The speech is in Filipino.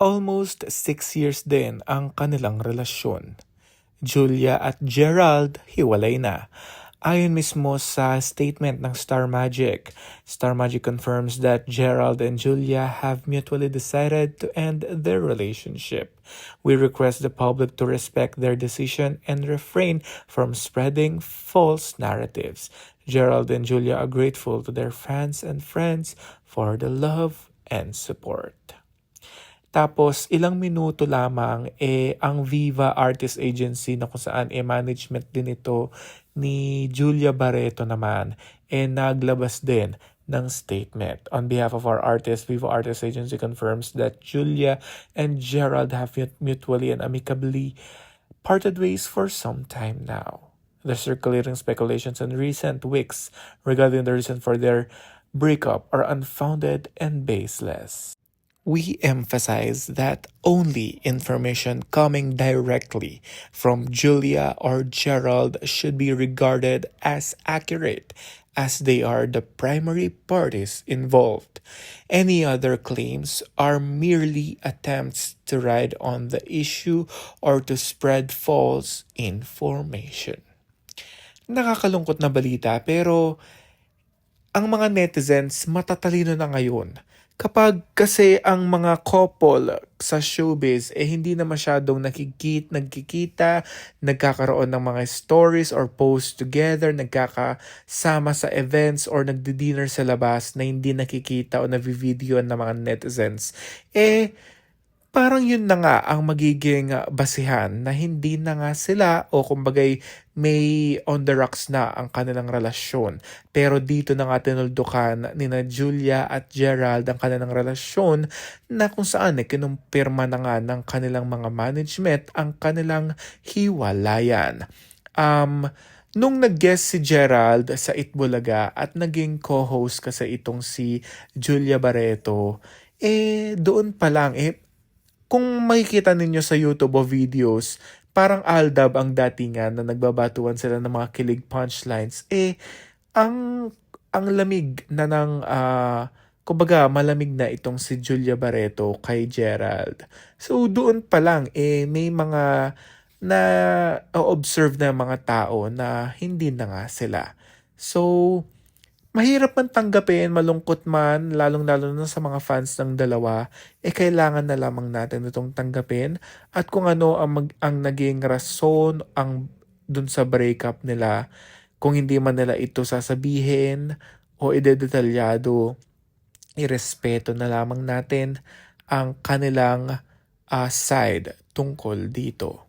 almost 6 years din ang kanilang relasyon. Julia at Gerald hiwalay na. Ayon mismo sa statement ng Star Magic confirms that Gerald and Julia have mutually decided to end their relationship. We request the public to respect their decision and refrain from spreading false narratives. Gerald and Julia are grateful to their fans and friends for the love and support. Tapos, ilang minuto lamang, ang Viva Artist Agency na kung saan management din ito ni Julia Barreto naman, naglabas din ng statement. On behalf of our artist, Viva Artist Agency confirms that Julia and Gerald have mutually and amicably parted ways for some time now. The circulating speculations in recent weeks regarding the reason for their breakup are unfounded and baseless. We emphasize that only information coming directly from Julia or Gerald should be regarded as accurate, as they are the primary parties involved. Any other claims are merely attempts to ride on the issue or to spread false information. Nakakalungkot na balita, pero ang mga netizens matatalino na ngayon. Kapag kasi ang mga couple sa showbiz hindi na masyadong nagkikita, nagkakaroon ng mga stories or post together, nagkakasama sa events or nagdi-dinner sa labas na hindi nakikita o navi-video ng mga netizens, parang yun na nga ang magiging basihan na hindi na nga sila o kumbagay may on the rocks na ang kanilang relasyon. Pero dito na nga tinuldukan ni na Julia at Gerald ang kanilang relasyon na kung saan kinumpirma na nga ng kanilang mga management ang kanilang hiwalayan. Nung nag-guest si Gerald sa Itbulaga at naging co-host kasi itong si Julia Barreto, doon pa lang kung makikita ninyo sa YouTube o videos, parang Aldab ang datingan na nagbabatuan sila ng mga kilig punchlines. Ang lamig na ng, kumbaga malamig na itong si Julia Barreto kay Gerald. So doon pa lang, may mga na observe na mga tao na hindi na nga sila. So, mahirap man tanggapin, malungkot man, lalong-lalo na sa mga fans ng dalawa, kailangan na lamang natin itong tanggapin at kung ano ang naging rason dun sa breakup nila, kung hindi man nila ito sasabihin o idedetalyado, irespeto na lamang natin ang kanilang side tungkol dito.